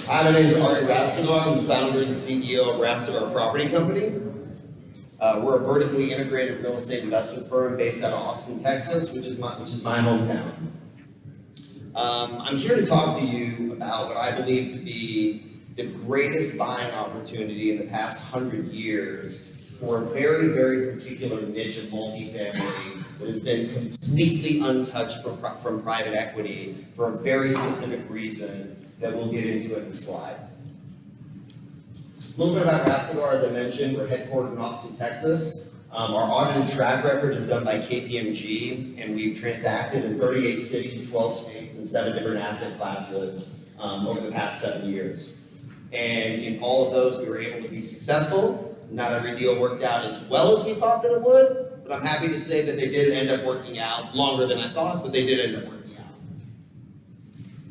Hi, my name is Ari Rastegar. I'm the founder and CEO of Rastegar Property Company. We're a vertically integrated real estate investment firm based out of Austin, Texas, which is my hometown. I'm here to talk to you about what I believe to be the greatest buying opportunity in the past 100 years for a very, very particular niche of multifamily that has been completely untouched from private equity for a very specific reason that we'll get into in the slide. A little bit about Rastegar, as I mentioned, we're headquartered in Austin, Texas. Our audited track record is done by KPMG, and we've transacted in 38 cities, 12 states, and 7 different asset classes over the past 7 years. And in all of those, we were able to be successful. Not every deal worked out as well as we thought that it would, but I'm happy to say that they did end up working out longer than I thought, but they did end up working out.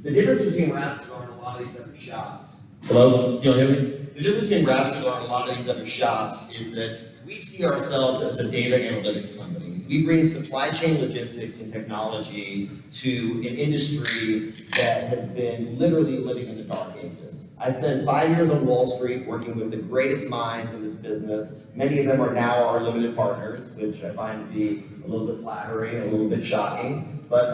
The difference between Rastegar and a lot of these other shops. Hello, can you hear me? The difference between Rastegar and a lot of these other shops is that we see ourselves as a data analytics company. We bring supply chain logistics and technology to an industry that has been literally living in the dark ages. I spent 5 years on Wall Street working with the greatest minds in this business. Many of them are now our limited partners, which I find to be a little bit flattering, a little bit shocking. But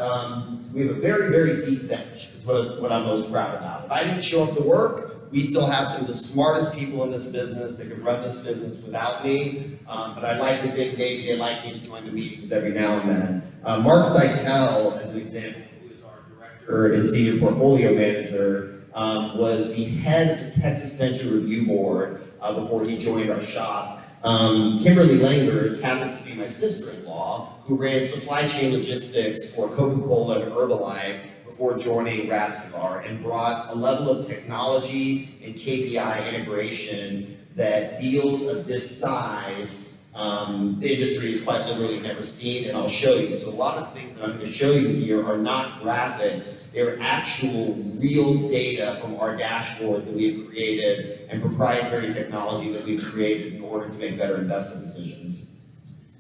we have a very, very deep bench, is what I'm most proud about. If I didn't show up to work, we still have some of the smartest people in this business that could run this business without me, but I'd like to think maybe they'd like me to join the meetings every now and then. Mark Seitel, as an example, who is our director and senior portfolio manager, was the head of the Texas Venture Review Board before he joined our shop. Kimberly Langers happens to be my sister-in-law, who ran supply chain logistics for Coca-Cola and Herbalife before joining Rastegar, and brought a level of technology and KPI integration that deals of this size, the industry has quite literally never seen, and I'll show you. So a lot of things that I'm going to show you here are not graphics, they're actual real data from our dashboards that we have created and proprietary technology that we've created in order to make better investment decisions.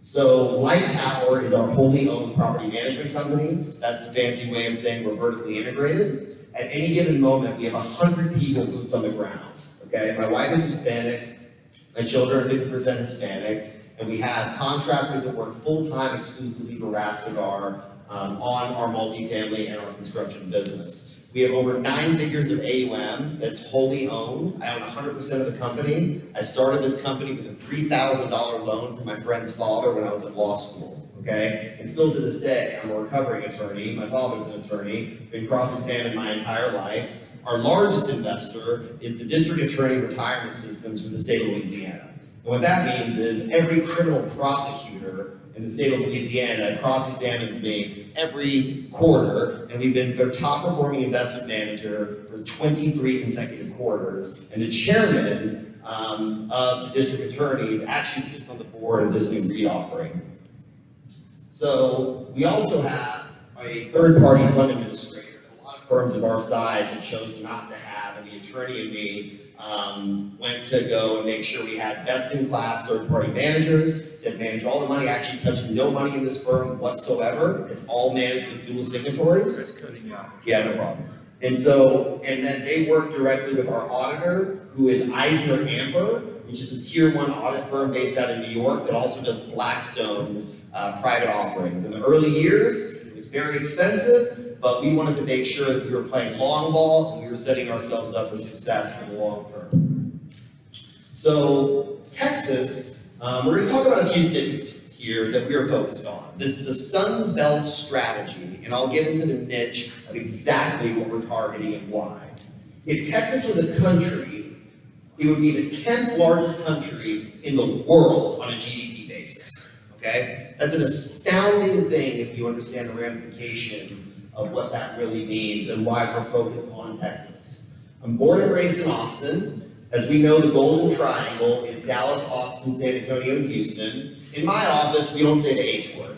So Light Tower is our wholly owned property management company. That's the fancy way of saying we're vertically integrated. At any given moment, we have 100 people boots on the ground. Okay, my wife is Hispanic, my children are 50% Hispanic, and we have contractors that work full-time exclusively for Rastegar on our multifamily and our construction business. We have over 9 figures of AUM that's wholly owned. I own 100% of the company. I started this company with a $3,000 loan from my friend's father when I was in law school, okay? And still to this day, I'm a recovering attorney. My father's an attorney, been cross-examined my entire life. Our largest investor is the district attorney retirement systems from the state of Louisiana. And what that means is every criminal prosecutor in the state of Louisiana cross-examines me every quarter, and we've been their top performing investment manager for 23 consecutive quarters. And the chairman of the district attorneys actually sits on the board of this new REIT offering. So we also have a third-party fund administrator. A lot of firms of our size have chosen not to have, and the attorney and me went to go and make sure we had best-in-class third-party managers that manage all the money. I actually touch no money in this firm whatsoever. It's all managed with dual signatories. Yeah, no problem. And then they work directly with our auditor, who is Eisner Amber, which is a tier 1 audit firm based out of New York that also does Blackstone's private offerings. In the early years, it was very expensive, but we wanted to make sure that we were playing long ball and we were setting ourselves up for success for the long term. So Texas, we're going to talk about a few cities here that we are focused on. This is a Sun Belt strategy, and I'll get into the niche of exactly what we're targeting and why. If Texas was a country, it would be the 10th largest country in the world on a GDP basis, okay? That's an astounding thing if you understand the ramifications of what that really means and why we're focused on Texas. I'm born and raised in Austin. As we know, the Golden Triangle is Dallas, Austin, San Antonio, and Houston. In my office, we don't say the H word.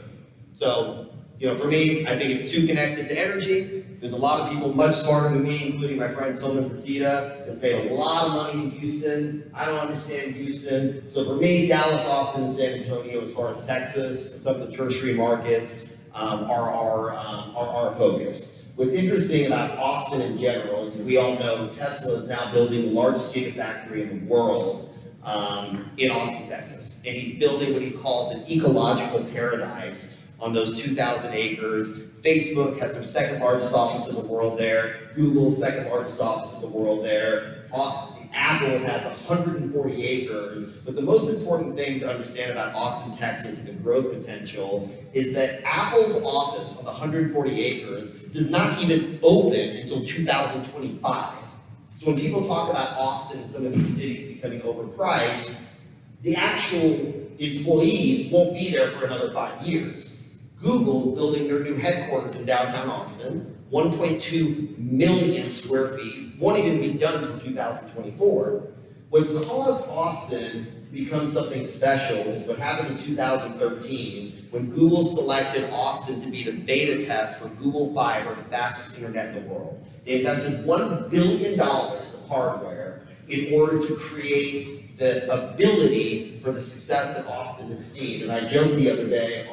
So, for me, I think it's too connected to energy. There's a lot of people much smarter than me, including my friend Tillman Fertitta, that's made a lot of money in Houston. I don't understand Houston. So for me, Dallas, Austin, and San Antonio, as far as Texas and some of the tertiary markets, are our focus. What's interesting about Austin in general is we all know Tesla is now building the largest gigafactory in the world in Austin, Texas. And he's building what he calls an ecological paradise on those 2,000 acres. Facebook has their second largest office in the world there. Google's second largest office in the world there. Apple has 140 acres, but the most important thing to understand about Austin, Texas, and the growth potential is that Apple's office of 140 acres does not even open until 2025. So when people talk about Austin and some of these cities becoming overpriced, the actual employees won't be there for another 5 years. Google is building their new headquarters in downtown Austin, 1.2 million square feet, won't even be done until 2024. What's caused Austin to become something special is what happened in 2013 when Google selected Austin to be the beta test for Google Fiber, the fastest internet in the world. They invested $1 billion of hardware in order to create the ability for the success that Austin has seen. And I joked the other day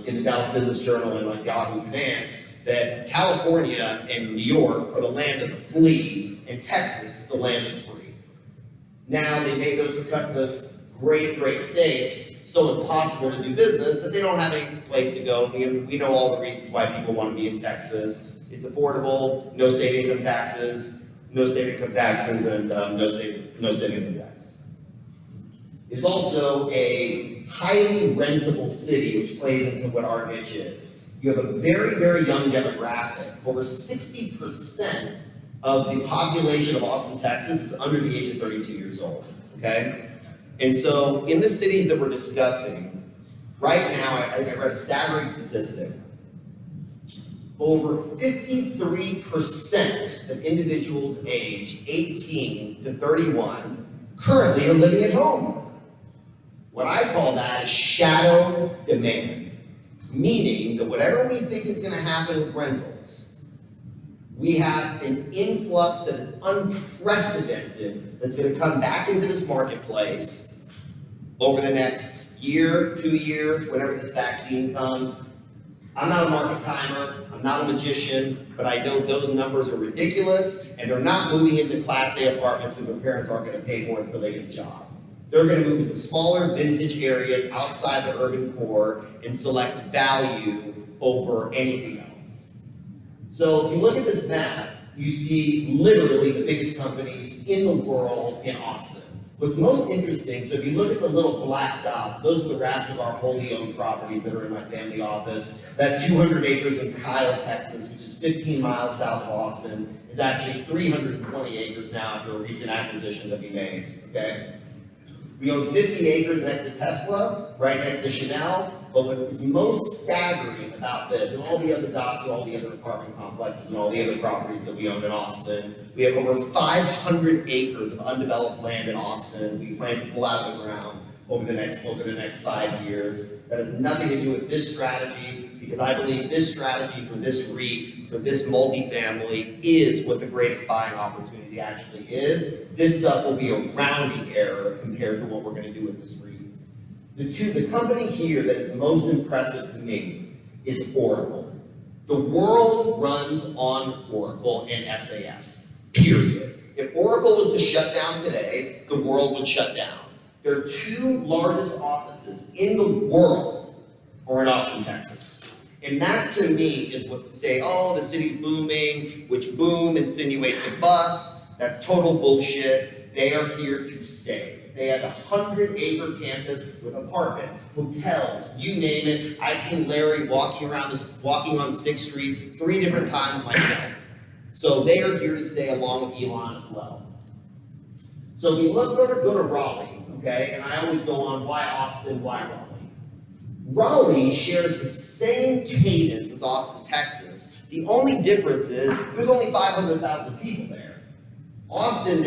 in the Dallas Business Journal and on Yahoo Finance that California and New York are the land of the free, and Texas the land of the free. Now they made those great states so impossible to do business that they don't have any place to go. We know all the reasons why people want to be in Texas. It's affordable, no state income taxes, and no state income taxes. It's also a highly rentable city, which plays into what our niche is. You have a very, very young demographic. Over 60% of the population of Austin, Texas is under the age of 32 years old, okay? And so in the cities that we're discussing, right now, I read a staggering statistic. Over 53% of individuals aged 18 to 31 currently are living at home. What I call that is shadow demand, meaning that whatever we think is going to happen with rentals, we have an influx that is unprecedented that's going to come back into this marketplace over the next year, 2 years, whenever this vaccine comes. I'm not a market timer, I'm not a magician, but I know those numbers are ridiculous, and they're not moving into Class A apartments and their parents aren't going to pay for it until they get a job. They're going to move into smaller vintage areas outside the urban core and select value over anything else. So if you look at this map, you see literally the biggest companies in the world in Austin. What's most interesting, so if you look at the little black dots, those are the rest of our wholly owned properties that are in my family office. That 200 acres in Kyle, Texas, which is 15 miles south of Austin, is actually 320 acres now after a recent acquisition that we made, okay? We own 50 acres next to Tesla, right next to Chanel, but what is most staggering about this, and all the other dots are all the other apartment complexes and all the other properties that we own in Austin, we have over 500 acres of undeveloped land in Austin we plan to pull out of the ground over the next 5 years. That has nothing to do with this strategy, because I believe this strategy for this REIT, for this multifamily, is what the greatest buying opportunity actually is. This stuff will be a rounding error compared to what we're going to do with this REIT. The company here that is most impressive to me is Oracle. The world runs on Oracle and SAS, period. If Oracle was to shut down today, the world would shut down. Their two largest offices in the world are in Austin, Texas. And that to me is what say, oh, the city's booming, which boom insinuates a bust. That's total bullshit. They are here to stay. They have a 100-acre campus with apartments, hotels, you name it. I've seen Larry walking on 6th Street 3 different times myself. So they are here to stay along with Elon as well. So if you go to Raleigh, okay, and I always go on why Austin, why Raleigh. Raleigh shares the same cadence as Austin, Texas. The only difference is there's only 500,000 people there. Austin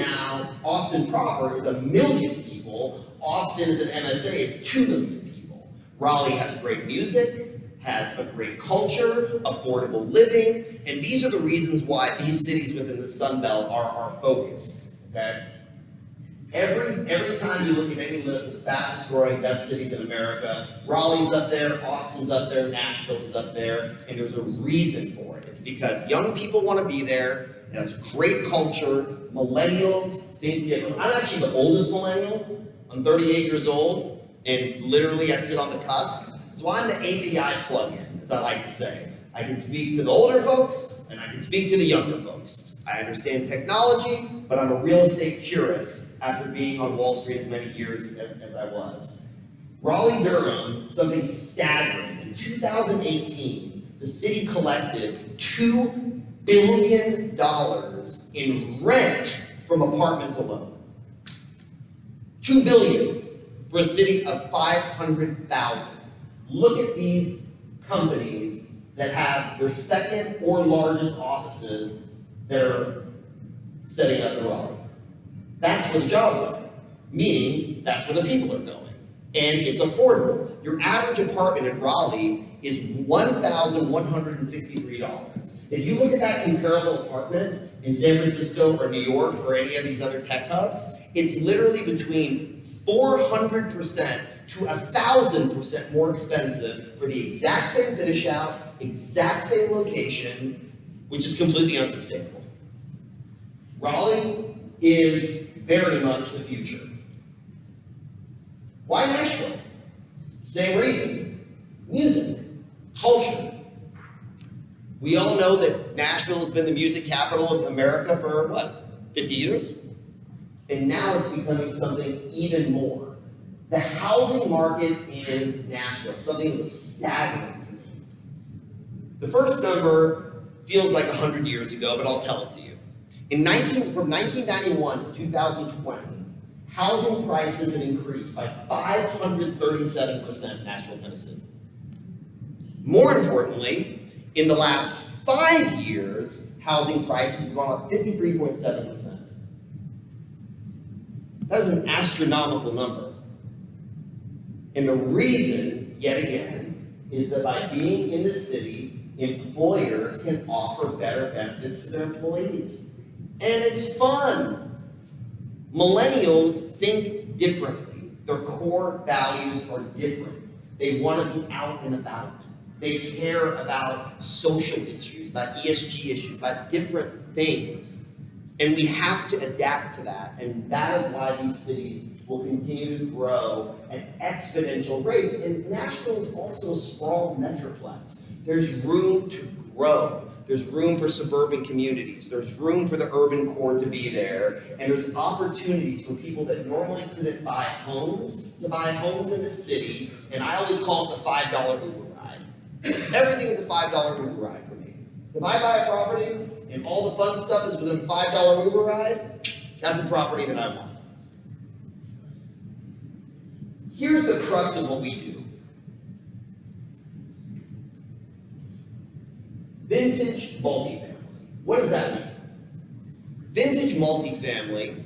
proper is 1 million people. Austin as an MSA is 2 million people. Raleigh has great music, has a great culture, affordable living, and these are the reasons why these cities within the Sun Belt are our focus, okay? Every time you look at any list of the fastest growing best cities in America, Raleigh's up there, Austin's up there, Nashville is up there, and there's a reason for it. It's because young people want to be there, it has great culture, millennials think different. I'm actually the oldest millennial. I'm 38 years old, and literally I sit on the cusp. So I'm the API plug-in, as I like to say. I can speak to the older folks, and I can speak to the younger folks. I understand technology, but I'm a real estate purist after being on Wall Street as many years as I was. Raleigh-Durham, something staggering. In 2018, the city collected $2 billion in rent from apartments alone. $2 billion for a city of 500,000. Look at these companies that have their second or largest offices that are setting up in Raleigh. That's where the jobs are, meaning that's where the people are going. And it's affordable. Your average apartment in Raleigh is $1,163. If you look at that comparable apartment in San Francisco or New York or any of these other tech hubs, it's literally between 400% to 1,000% more expensive for the exact same finish out, exact same location, which is completely unsustainable. Raleigh is very much the future. Why Nashville? Same reason. Music, culture. We all know that Nashville has been the music capital of America for, 50 years? And now it's becoming something even more. The housing market in Nashville, something that was staggering to me. The first number feels like 100 years ago, but I'll tell it to you. From 1991 to 2020, housing prices have increased by 537% in Nashville, Tennessee. More importantly, in the last 5 years, housing prices have gone up 53.7%. That is an astronomical number. And the reason, yet again, is that by being in the city, employers can offer better benefits to their employees. And it's fun. Millennials think differently. Their core values are different. They want to be out and about. They care about social issues, about ESG issues, about different things. And we have to adapt to that. And that is why these cities will continue to grow at exponential rates. And Nashville is also a sprawled metroplex. There's room to grow. There's room for suburban communities. There's room for the urban core to be there. And there's opportunities for people that normally couldn't buy homes to buy homes in the city. And I always call it the $5 Uber ride. Everything is a $5 Uber ride for me. If I buy a property and all the fun stuff is within a $5 Uber ride, that's a property that I want. Here's the crux of what we do. Vintage multifamily. What does that mean? Vintage multifamily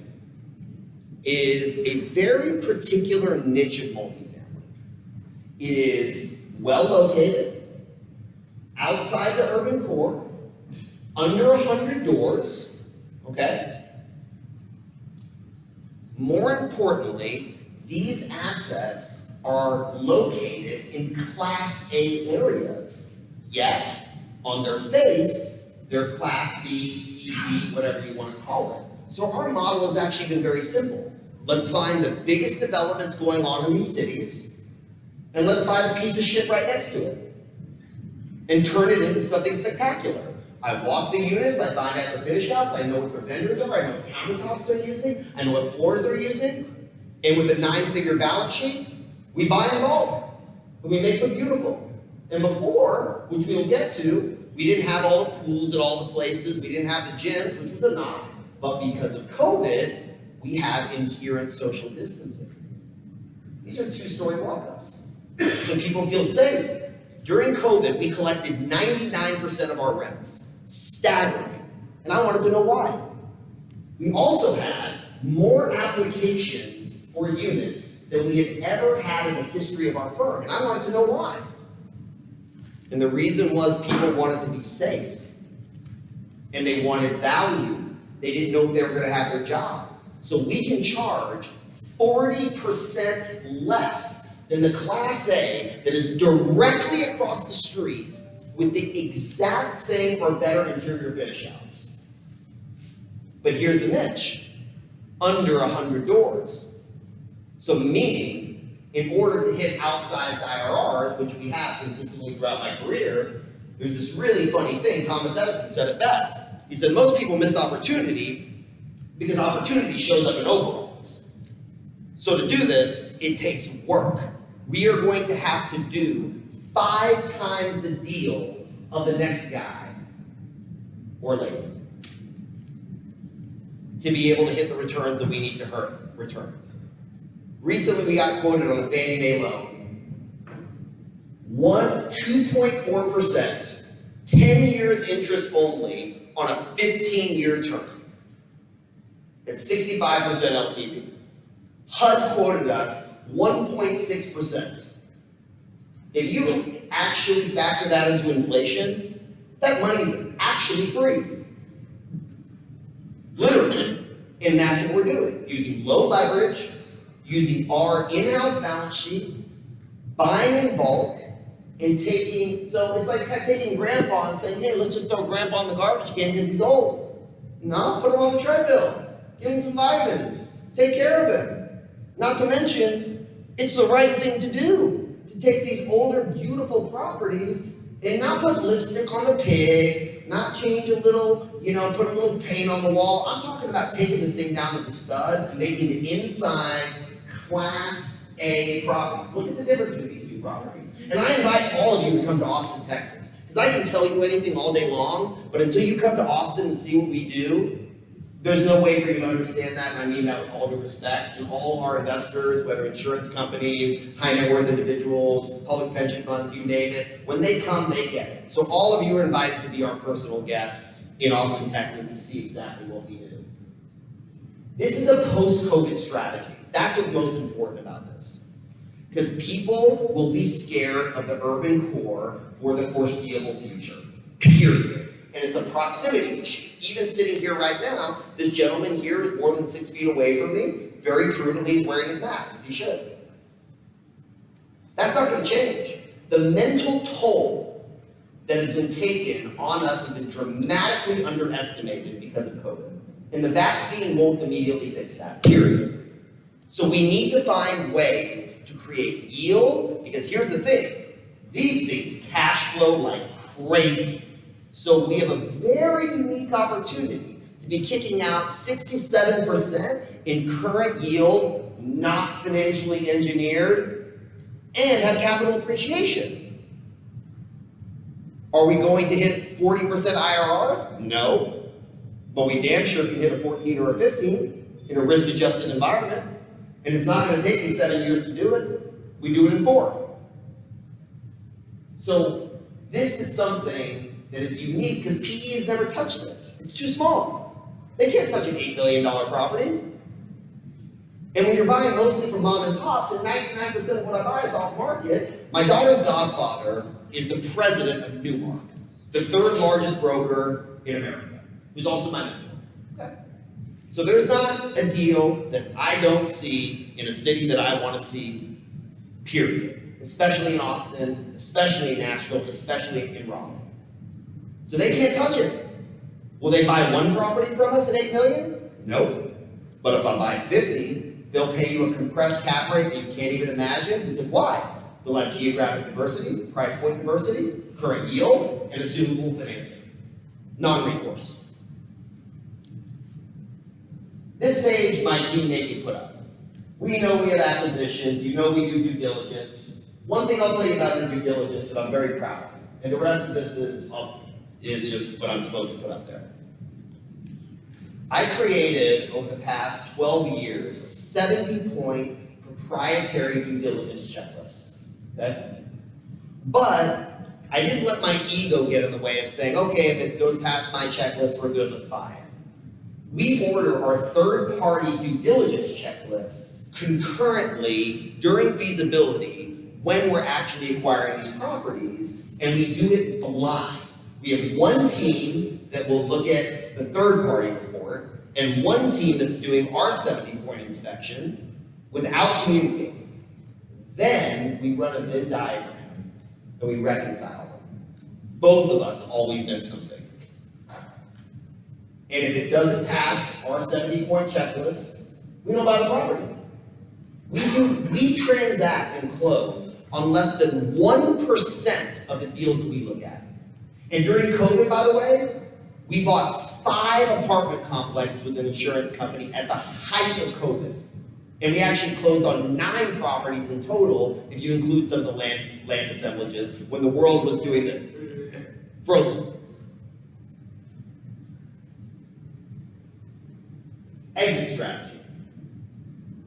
is a very particular niche of multifamily. It is well located, outside the urban core, under 100 doors, okay? More importantly, these assets are located in Class A areas, yet on their face, they're Class B, C, D, whatever you want to call it. So our model has actually been very simple. Let's find the biggest developments going on in these cities, and let's buy the piece of shit right next to it, and turn it into something spectacular. I walk the units, I find out the finish outs, I know what their vendors are, I know what countertops they're using, I know what floors they're using, and with a 9-figure balance sheet, we buy in bulk, and we make them beautiful. And before, which we'll get to, we didn't have all the pools at all the places, we didn't have the gyms, which was a knock, but because of COVID, we have inherent social distancing. These are 2-story walk-ups, so people feel safe. During COVID, we collected 99% of our rents, staggering, and I wanted to know why. We also had more applications for units than we had ever had in the history of our firm, and I wanted to know why. And the reason was people wanted to be safe, and they wanted value. They didn't know if they were going to have their job. So we can charge 40% less than the Class A that is directly across the street with the exact same or better interior finish outs. But here's the niche, under 100 doors. So meaning, in order to hit outsized IRRs, which we have consistently throughout my career, there's this really funny thing. Thomas Edison said it best. He said, most people miss opportunity because opportunity shows up in overalls. So to do this, it takes work. We are going to have to do 5 times the deals of the next guy or lady to be able to hit the returns that we need to return. Recently, we got quoted on a Fannie Mae loan. 2.4%, 10 years interest only on a 15-year term. It's 65% LTV. HUD quoted us 1.6%. If you actually factor that into inflation, that money is actually free. Literally. And that's what we're doing. Using low leverage, using our in-house balance sheet, buying in bulk, and taking, so it's like taking grandpa and saying, hey, let's just throw grandpa in the garbage can because he's old. No, put him on the treadmill. Give him some vitamins. Take care of him. Not to mention, it's the right thing to do. To take these older, beautiful properties and not put lipstick on a pig, not change a little, put a little paint on the wall. I'm talking about taking this thing down to the studs and making it inside Class A properties. Look at the difference between these two properties. And I invite all of you to come to Austin, Texas. Because I can tell you anything all day long, but until you come to Austin and see what we do, there's no way for you to understand that, and I mean that with all due respect. And all our investors, whether insurance companies, high net worth individuals, public pension funds, you name it, when they come, they get it. So all of you are invited to be our personal guests in Austin, Texas to see exactly what we do. This is a post-COVID strategy. That's what's most important about this. Because people will be scared of the urban core for the foreseeable future, period. And it's a proximity issue. Even sitting here right now, this gentleman here is more than 6 feet away from me. Very prudently, he's wearing his mask, as he should. That's not going to change. The mental toll that has been taken on us has been dramatically underestimated because of COVID. And the vaccine won't immediately fix that, period. So we need to find ways to create yield, because here's the thing. These things cash flow like crazy. So we have a very unique opportunity to be kicking out 67% in current yield, not financially engineered, and have capital appreciation. Are we going to hit 40% IRRs? No. But we damn sure can hit a 14 or a 15 in a risk-adjusted environment. And it's not going to take me 7 years to do it. We do it in 4. So this is something that is unique because PE has never touched this. It's too small. They can't touch an $8 million property. And when you're buying mostly from mom and pops, and 99% of what I buy is off market, my daughter's godfather is the president of Newmark, the 3rd largest broker in America, who's also my mentor. Okay. So there's not a deal that I don't see in a city that I want to see, period. Especially in Austin, especially in Nashville, especially in Raleigh. So they can't touch it. Will they buy one property from us at $8 million? Nope. But if I buy 50, they'll pay you a compressed cap rate that you can't even imagine. Because why? They'll have geographic diversity, price point diversity, current yield, and assumable financing. Non-recourse. This page, my team made me put up. We know we have acquisitions. You know we do due diligence. One thing I'll tell you about the due diligence that I'm very proud of, and the rest of this is just what I'm supposed to put up there. I created, over the past 12 years, a 70-point proprietary due diligence checklist, okay? But I didn't let my ego get in the way of saying, okay, if it goes past my checklist, we're good, let's buy it. We order our third-party due diligence checklists concurrently during feasibility when we're actually acquiring these properties, and we do it blind. We have one team that will look at the third-party report, and one team that's doing our 70-point inspection without communicating. Then we run a Venn diagram and we reconcile them. Both of us always miss something. And if it doesn't pass our 70-point checklist, we don't buy the property. We transact and close on less than 1% of the deals that we look at. And during COVID, by the way, we bought 5 apartment complexes with an insurance company at the height of COVID. And we actually closed on 9 properties in total, if you include some of the land assemblages, when the world was doing this. Frozen. Exit strategy.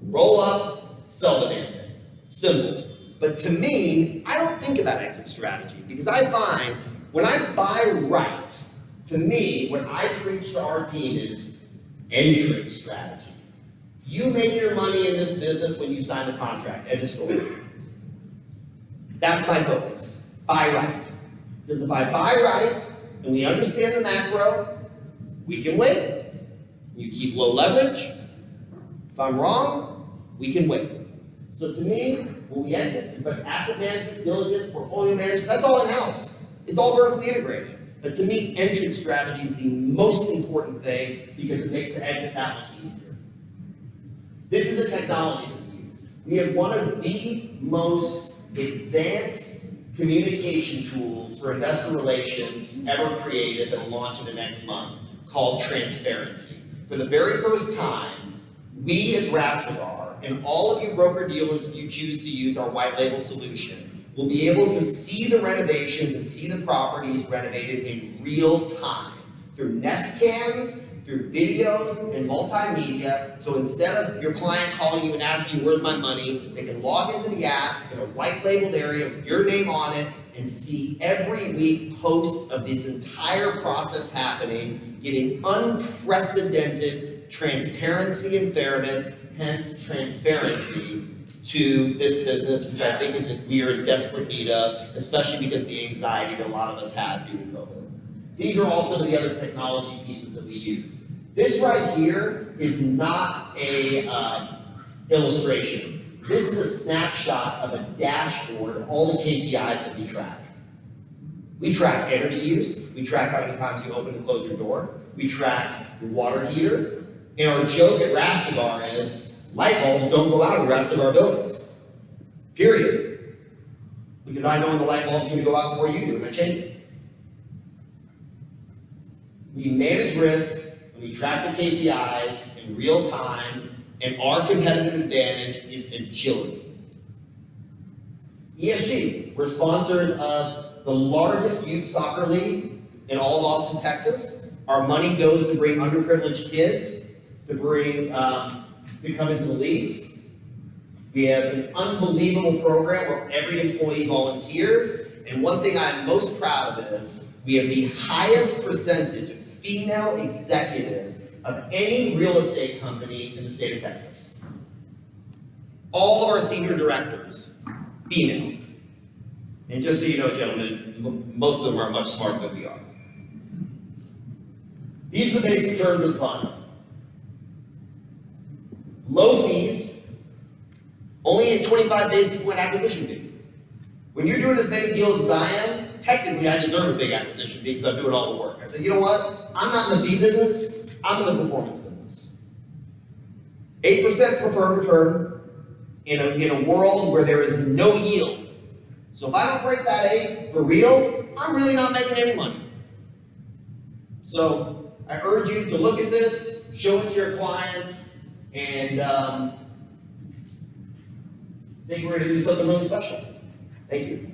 Roll up, sell the damn thing. Simple. But to me, I don't think about exit strategy because I find when I buy right, to me, what I preach to our team is entrance strategy. You make your money in this business when you sign the contract. End of story. That's my focus. Buy right. Because if I buy right and we understand the macro, we can win. You keep low leverage. If I'm wrong, we can win. So to me, when we exit, but asset management, diligence, portfolio management, that's all in-house. It's all vertically integrated. But to me, entry strategy is the most important thing because it makes the exit that much easier. This is the technology that we use. We have one of the most advanced communication tools for investor relations ever created that will launch in the next month called transparency. For the very first time, we as Rastegar and all of you broker-dealers, if you choose to use our white label solution, will be able to see the renovations and see the properties renovated in real time through Nest cams, through videos and multimedia. So instead of your client calling you and asking you, where's my money, they can log into the app in a white labeled area with your name on it and see every week posts of this entire process happening, getting unprecedented transparency and fairness, hence transparency to this business, which I think we are in desperate need of, especially because of the anxiety that a lot of us had due to COVID. These are all some of the other technology pieces that we use. This right here is not a illustration. This is a snapshot of a dashboard of all the KPIs that we track. We track energy use. We track how many times you open and close your door. We track your water heater. And our joke at Rastegar is, light bulbs don't go out in the rest of our buildings. Period. Because I know when the light bulb's going to go out before you do, and I change it. We manage risks, and we track the KPIs in real time, and our competitive advantage is agility. ESG, we're sponsors of the largest youth soccer league in all of Austin, Texas. Our money goes to bring underprivileged kids to come into the leagues. We have an unbelievable program where every employee volunteers, and one thing I'm most proud of is we have the highest percentage of female executives of any real estate company in the state of Texas. All of our senior directors, female. And just so you know, gentlemen, most of them are much smarter than we are. These are the basic terms of the fund. Low fees, only a 25 basis point acquisition fee. When you're doing as many deals as I am, technically I deserve a big acquisition fee because I'm doing all the work. I said, you know what? I'm not in the fee business, I'm in the performance business. 8% preferred return in a world where there is no yield. So if I don't break that 8 for real, I'm really not making any money. So I urge you to look at this, show it to your clients, and I think we're going to do something really special. Thank you.